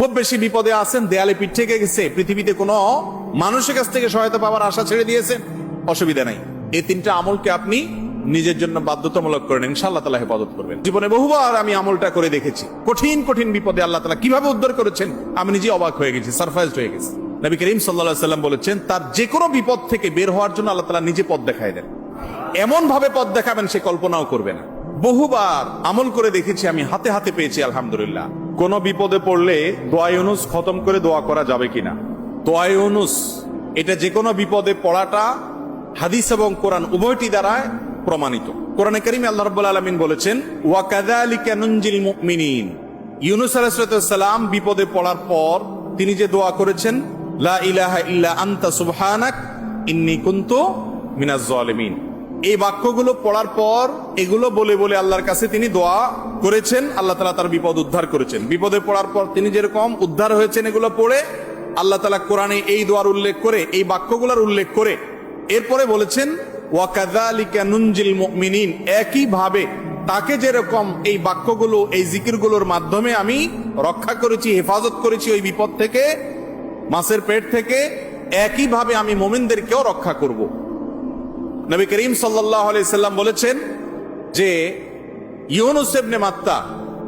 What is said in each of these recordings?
খুব বেশি বিপদে আছেন, দেয়ালে পিঠ থেকে গেছে, পৃথিবীতে কোনো মানুষের কাছ থেকে সহায়তা পাওয়ার আশা ছেড়ে দিয়েছেন, অসুবিধা নাই। এই তিনটা আমলকে আপনি নিজের জন্য বাধ্যতামূলক করেন, ইনশাআল্লাহ তাআলা হেফাজত করবেন। জীবনে বহুবার আমি আমলটা করে দেখেছি। কঠিন কঠিন বিপদে আল্লাহ তাআলা কিভাবে উদ্ধার করেছেন আমি নিজে অবাক হয়ে গেছি, সারপ্রাইজড হয়ে গেছি। নবী করিম সাল্লাল্লাহু আলাইহি সাল্লাম বলেছেন, তার যে কোনো বিপদ থেকে বের হওয়ার জন্য আল্লাহ তাআলা নিজে পথ দেখায় দেন। এমন ভাবে পথ দেখাবেন সে কল্পনাও করবে না। বহুবার আমল করে দেখেছি আমি, হাতে হাতে পেয়েছি আলহামদুলিল্লাহ। কোন বিপদে পড়লে দোয়া ইউনুস খতম করে দোয়া করা যাবে কিনা? দোয়া ইউনুস এটা যে কোনো বিপদে পড়াটা হাদিস এবং কোরআন উভয়টি দ্বারা প্রমাণিত। কোরআনে কারীমে আল্লাহ রাব্বুল আলামিন বলেছেন, ওয়া কাযালিকা নুনজিল মুমিনিন। ইউনুস আলাইহিস সালাম বিপদে পড়ার পর তিনি যে দোয়া করেছেন, লা ইলাহা ইল্লা আনতা সুবহানাক ইন্নী কুনতু মিনাজ জালিমিন, এই বাক্যগুলো পড়ার পর এগুলো বলে বলে আল্লাহর কাছে তিনি দোয়া করেছেন, আল্লাহ তাআলা তার বিপদ উদ্ধার করেছেন। বিপদে পড়ার পর তিনি যেরকম উদ্ধার হয়েছেন এগুলো পড়ে আল্লাহ তাআলা কোরআনে এই দোয়ার উল্লেখ করে, এই বাক্যগুলোর উল্লেখ করে এরপরে বলেছেন, ওয়া কাযালিকা নুনজিল মুমিনিন, একই ভাবে তাকে যেরকম এই বাক্যগুলো এই জিকিরগুলোর মাধ্যমে আমি রক্ষা করেছি, হেফাজত করেছি ওই বিপদ থেকে, মাছের পেট থেকে, একই ভাবে আমি মুমিনদেরকেও রক্ষা করব। নবী করিম সাল্লাল্লাহু আলাইহি সাল্লাম বলেছেন যে ইউনুস ইবনে মাত্তা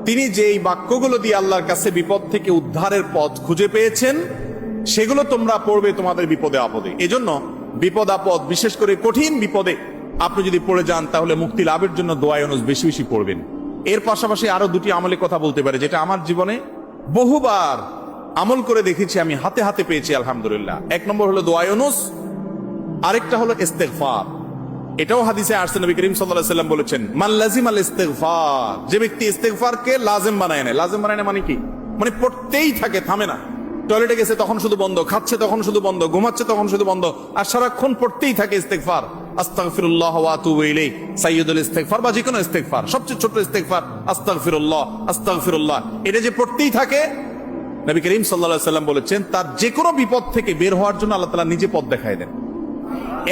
তিনি যে এই বাক্যগুলো দিয়ে আল্লাহর কাছে বিপদ থেকে উদ্ধারের পথ খুঁজে পেয়েছেন, সেগুলো তোমরা পড়বে তোমাদের বিপদে আপদে। এজন্য বিপদ আপদ, বিশেষ করে কঠিন বিপদে আপনি যদি পড়ে যান তাহলে মুক্তি লাভের জন্য দোয়া ইউনুস বেশি বেশি পড়বেন। এর পাশাপাশি আরো দুটি আমলের কথা বলতে পারে, যেটা আমার জীবনে বহুবার আমল করে দেখেছি আমি, হাতে হাতে পেয়েছি আলহামদুলিল্লাহ। এক নম্বর হলো দোয়া ইউনুস, আরেকটা হলো ইস্তেগফার। এটাও হাদিসে আসছে, নবী করিম সাল্লাল্লাহু আলাইহি ওয়াসাল্লাম বলেছেন, মান লাজিমাল ইস্তেগফার, যে ব্যক্তি ইস্তেগফারকে লাজিম বানায় নেয়। লাজিম বানায় নেয় মানে কি? মানে পড়তেই থাকে, থামে না। টয়লেটে গেছে তখন শুধু বন্ধ, খাচ্ছে তখন শুধু বন্ধ, ঘুমাচ্ছে তখন শুধু বন্ধ, আর সারাক্ষণ পড়তেই থাকে ইস্তেগফার। আস্তাগফিরুল্লাহ ওয়া আতুবু ইলাইহি, সাইয়্যিদুল ইস্তেগফার বা যে কোনো ইস্তেগফার, সবচেয়ে ছোট ইস্তেগফার আস্তাগফিরুল্লাহ আস্তাগফিরুল্লাহ, এটা যে পড়তেই থাকে, নবী করিম সাল্লাল্লাহু আলাইহি ওয়াসাল্লাম বলেছেন, তার যে কোনো বিপদ থেকে বের হওয়ার জন্য আল্লাহ তাআলা নিজে পথ দেখায় দেন।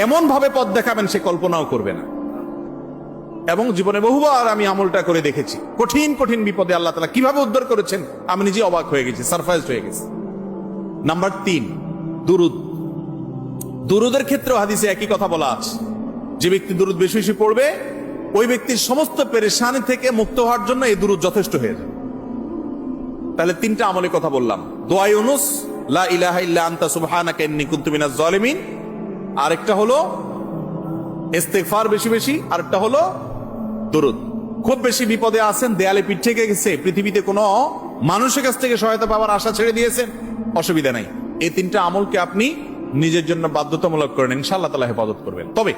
এমন ভাবে পথ দেখাবেন সে কল্পনাও করবে না। এবং জীবনে বহুবার আমি আমলটা করে দেখেছি। কঠিন কঠিন বিপদে আল্লাহ তাআলা কিভাবে উদ্ধার করেছেন আমি নিজে অবাক হয়ে গেছি, সারপ্রাইজড হয়ে গেছি। নাম্বার 3, দুরুদ। দুরুদের ক্ষেত্রেও হাদিসে একই কথা বলা আছে, যে ব্যক্তি দুরুদ বেশি বেশি পড়বে ওই ব্যক্তির সমস্ত পেরেশানি থেকে মুক্ত হওয়ার জন্য এই দুরুদ যথেষ্ট হয়ে যায়। তাহলে 3টা আমলের কথা বললাম, দোয়া ইউনুস, লা ইলাহা ইল্লা আনতা সুবহানাকা ইন্নী কুনতু মিনাজ জালিমিন, আরেকটা হলো ইস্তেগফার বেশি বেশি, আরেকটা হলো দুরুদ। খুব বেশি বিপদে আছেন, দেয়ালে পিঠ থেকে গেছে, পৃথিবীতে কোনো মানুষের কাছ থেকে সহায়তা পাওয়ার আশা ছেড়ে দিয়েছেন, অসুবিধা নাই। এই 3টা আমলকে আপনি নিজের জন্য বাধ্যতামূলক করেন, ইনশাআল্লাহ তাআলা হেফাজত করবেন। তবে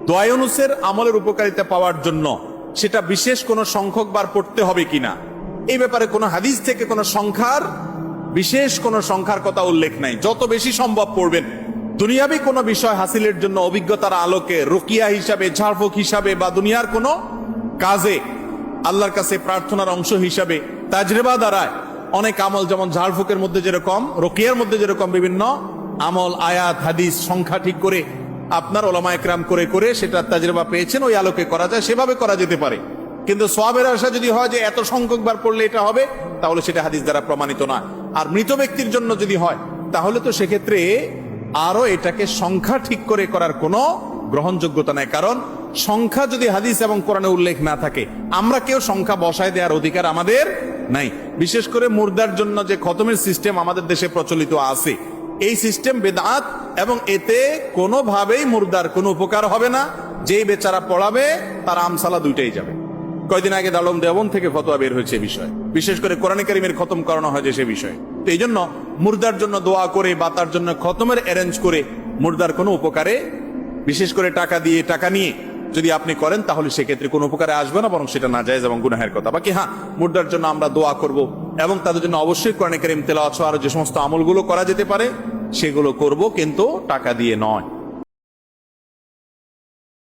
দোয়া ইউনুসের আমলের উপকারিতা পাওয়ার জন্য সেটা বিশেষ কোনো সংখ্যক বার পড়তে হবে কিনা, এই ব্যাপারে কোনো হাদিস থেকে কোনো সংখ্যার, বিশেষ কোনো সংখ্যার কথা উল্লেখ নাই। যত বেশি সম্ভব পড়বেন। দুনিয়াবি কোনো বিষয় হাসিলের জন্য অভিজ্ঞতার আলোকে, রুকিয়া হিসাবে, ঝাড়ফুঁক হিসাবে, বা দুনিয়ার কোনো কাজে আল্লাহর কাছে প্রার্থনার অংশ হিসাবে তাজরিবা দ্বারায় অনেক আমল, যেমন ঝাড়ফুঁকের মধ্যে যেরকম, রুকিয়ার মধ্যে যেরকম বিভিন্ন আমল, আয়াত, হাদিস, সংখ্যা ঠিক করে আপনার ওলামা একরাম করে করে সেটা তাজরিবা পেয়েছেন, ওই আলোকে করা যায়, সেভাবে করা যেতে পারে। কিন্তু সওয়াবের আশা যদি হয় যে এত সংখ্যক বার পড়লে এটা হবে, তাহলে সেটা হাদিস দ্বারা প্রমাণিত না। আর মৃত ব্যক্তির জন্য যদি হয় তাহলে তো সেক্ষেত্রে আরো এটাকে সংখ্যা ঠিক করে করার কোনো গ্রহণযোগ্যতা নাই। কারণ সংখ্যা যদি হাদিস এবং কোরআনে উল্লেখ না থাকে, আমরা কেউ সংখ্যা বসায় দেওয়ার অধিকার আমাদের নাই। বিশেষ করে মুর্দার জন্য যে খতমের সিস্টেম আমাদের দেশে প্রচলিত আছে, এই সিস্টেম বেদাত, এবং এতে কোনোভাবেই মুর্দার কোনো উপকার হবে না। যেই বেচারা পড়াবে তার আমসালা দুইটাই যাবে। কয়দিন আগে দালম দেওবন থেকে ফতোয়া বের হয়েছে বিষয়, বিশেষ করে কোরআনে কারীমের খতম করানো হয় যে সে বিষয়। তো এই জন্য মুর্দার জন্য দোয়া করে বা তার জন্য খতমের অ্যারেঞ্জ করে মুর্দার কোনো উপকারে, বিশেষ করে টাকা দিয়ে, টাকা নিয়ে যদি আপনি করেন তাহলে সেক্ষেত্রে কোনো উপকারে আসবে না, বরং সেটা নাজায়েজ এবং গুনাহের কথা। বাকি হ্যাঁ, মুর্দার জন্য আমরা দোয়া করব এবং তাদের জন্য অবশ্যই কোরআনে কারীম তেলাওয়াত সহ আরো যে সমস্ত আমলগুলো করা যেতে পারে সেগুলো করব, কিন্তু টাকা দিয়ে নয়।